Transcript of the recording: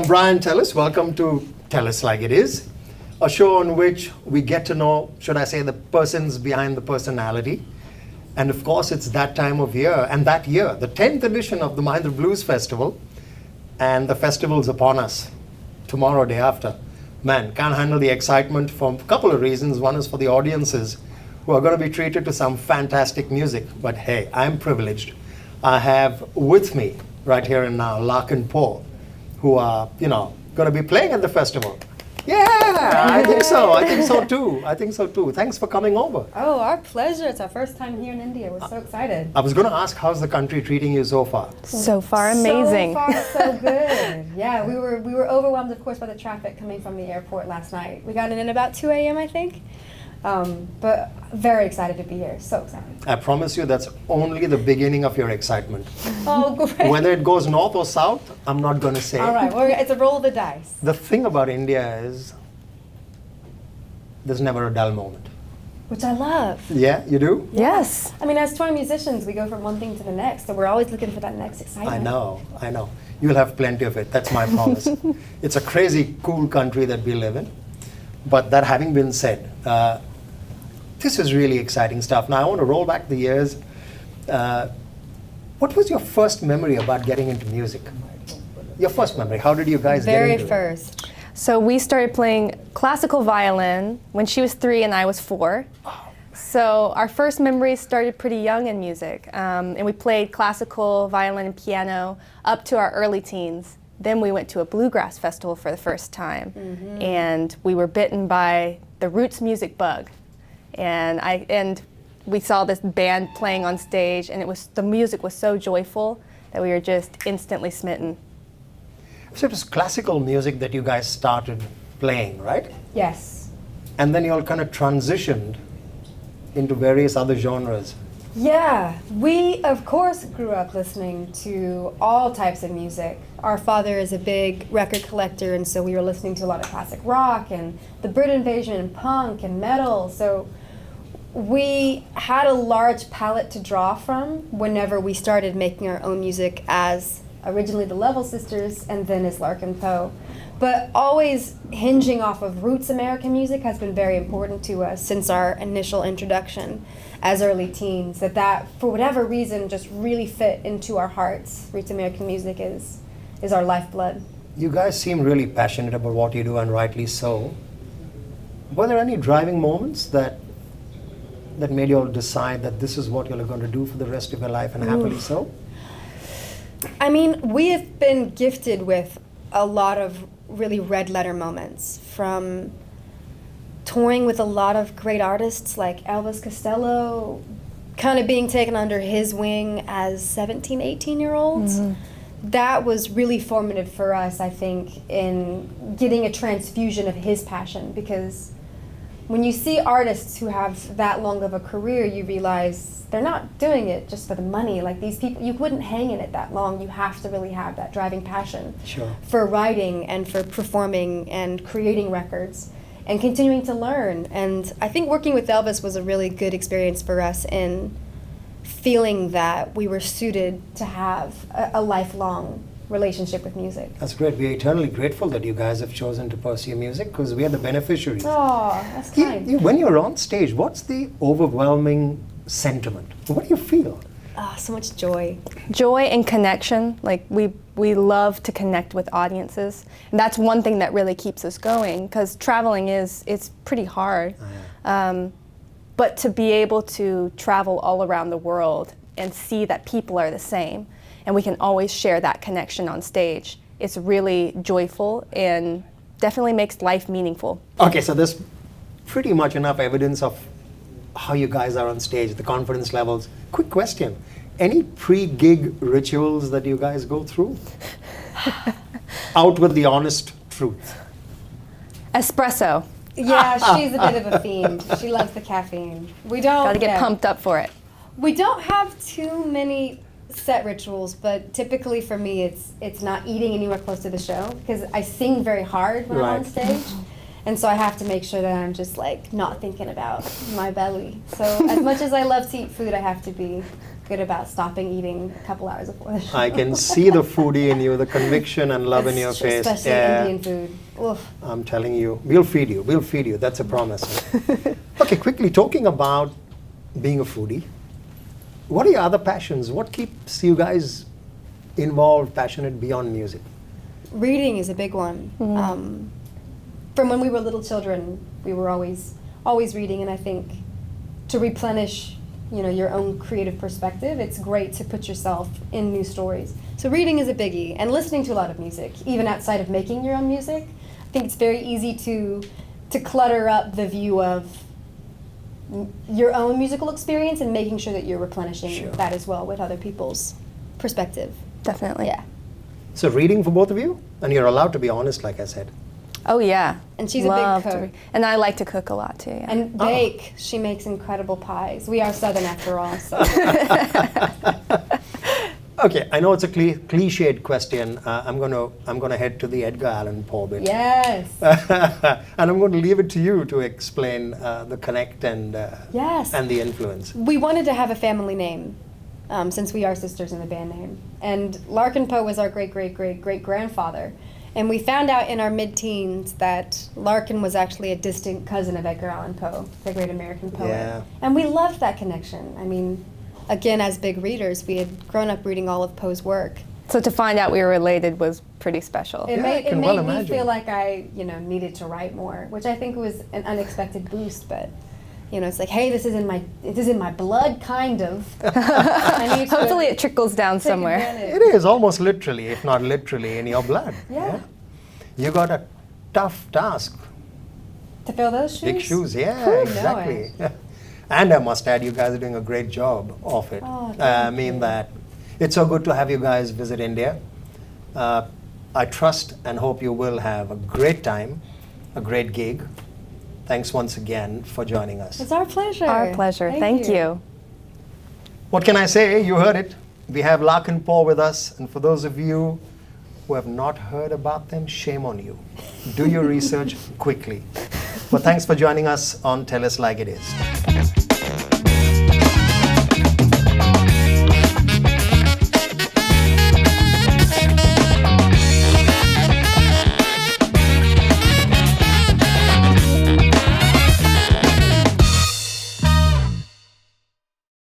Brian Tellis. Welcome to Tellis Like It Is, a show on which we get to know, should I say, the persons behind the personality. And of course, it's that time of year, and that year, the 10th edition of the Mahindra Blues Festival, and the festival's upon us tomorrow, day after. Man, can't handle the excitement for a couple of reasons. One is for the audiences who are going to be treated to some fantastic music. But hey, I'm privileged. I have with me, right here and now, Larkin Poe, who are, going to be playing at the festival. Yeah, I think so. I think so too. I think so too. Thanks for coming over. Oh, our pleasure. It's our first time here in India. We're so excited. I was going to ask, how's the country treating you so far? So far, amazing. So far, so good. Yeah, we were overwhelmed, of course, by the traffic coming from the airport last night. We got in about 2 a.m., I think. But very excited to be here. So excited. I promise you that's only the beginning of your excitement. Oh, great. Whether it goes north or south, I'm not going to say. All right, it's a roll of the dice. The thing about India is there's never a dull moment. Which I love. Yeah, you do? Yes. I mean, as touring musicians, we go from one thing to the next, so we're always looking for that next excitement. I know. You'll have plenty of it. That's my promise. It's a crazy cool country that we live in. But that having been said, this is really exciting stuff. Now, I want to roll back the years. What was your first memory about getting into music? Your first memory. How did you guys get into it? Very first. So we started playing classical violin when she was 3 and I was 4. So our first memories started pretty young in music. And we played classical violin and piano up to our early teens. Then we went to a bluegrass festival for the first time. Mm-hmm. And we were bitten by the roots music bug. And we saw this band playing on stage, and the music was so joyful that we were just instantly smitten. So it was classical music that you guys started playing, right? Yes. And then you all kind of transitioned into various other genres. Yeah, we of course grew up listening to all types of music. Our father is a big record collector, and so we were listening to a lot of classic rock and the Brit Invasion and punk and metal. So we had a large palette to draw from whenever we started making our own music as originally the Lovell sisters and then as Larkin Poe. But always hinging off of roots American music has been very important to us since our initial introduction as early teens, that for whatever reason just really fit into our hearts. Roots American music is our lifeblood. You guys seem really passionate about what you do, and rightly so. Were there any driving moments that made you all decide that this is what you're going to do for the rest of your life, and happily so? I mean, we have been gifted with a lot of really red letter moments, from touring with a lot of great artists like Elvis Costello, kind of being taken under his wing as 17, 18-year-olds. Mm-hmm. That was really formative for us, I think, in getting a transfusion of his passion, because when you see artists who have that long of a career, you realize they're not doing it just for the money. Like, these people, you wouldn't hang in it that long. You have to really have that driving passion for writing and for performing and creating records and continuing to learn. And I think working with Elvis was a really good experience for us in feeling that we were suited to have a lifelong relationship with music. That's great. We're eternally grateful that you guys have chosen to pursue music, because we are the beneficiaries. Oh, that's kind. When you're on stage, what's the overwhelming sentiment? What do you feel? So much joy. Joy and connection. Like, we love to connect with audiences. And that's one thing that really keeps us going, because traveling it's pretty hard. But to be able to travel all around the world and see that people are the same, and we can always share that connection on stage, it's really joyful and definitely makes life meaningful. Okay, so there's pretty much enough evidence of how you guys are on stage, the confidence levels. Quick question. Any pre-gig rituals that you guys go through? Out with the honest truth. Espresso. Yeah, she's a bit of a fiend. She loves the caffeine. We don't... Gotta get pumped up for it. We don't have too many set rituals, but typically for me it's not eating anywhere close to the show, because I sing very hard when I'm on stage. And so I have to make sure that I'm just like not thinking about my belly. So as much as I love to eat food, I have to be good about stopping eating a couple hours before the show. I can see the foodie in you, the conviction and love in your face. Especially Indian food. Oof. I'm telling you, we'll feed you. We'll feed you. That's a promise. Okay, quickly talking about being a foodie. What are your other passions? What keeps you guys involved, passionate beyond music? Reading is a big one. From when we were little children, we were always reading, and I think to replenish, your own creative perspective, it's great to put yourself in new stories. So reading is a biggie, and listening to a lot of music, even outside of making your own music. I think it's very easy to clutter up the view of your own musical experience and making sure that you're replenishing that as well with other people's perspective. Definitely. Yeah. So reading for both of you? And you're allowed to be honest, like I said. Oh yeah. And she's Love a big to cook. read. And I like to cook a lot too, yeah. And bake. She makes incredible pies. We are Southern after all, so. Okay, I know it's a cliched question. I'm gonna head to the Edgar Allan Poe bit. Yes. And I'm going to leave it to you to explain the connect and Yes. and the influence. We wanted to have a family name, since we are sisters in the band name. And Larkin Poe was our great-great-great-great-grandfather. And we found out in our mid-teens that Larkin was actually a distant cousin of Edgar Allan Poe, the great American poet. Yeah. And we loved that connection. I mean, again, as big readers, we had grown up reading all of Poe's work. So to find out we were related was pretty special. It Yeah, made, I it can made well me imagine. feel like I, needed to write more, which I think was an unexpected boost. But, it's like, hey, this is in my blood, kind of. I need to Hopefully it trickles down take somewhere. advantage. It is almost literally, if not literally, in your blood. Yeah. You got a tough task. To fill those shoes? Big shoes, yeah, Whew, exactly. And I must add, you guys are doing a great job of it. Oh, I thank mean you. that it's so good to have you guys visit India. I trust and hope you will have a great time, a great gig. Thanks once again for joining us. It's our pleasure. Our pleasure. Thank you. What can I say? You heard it. We have Larkin Poe with us, and for those of you who have not heard about them, shame on you. Do your research quickly. But thanks for joining us on Tell Us Like It Is.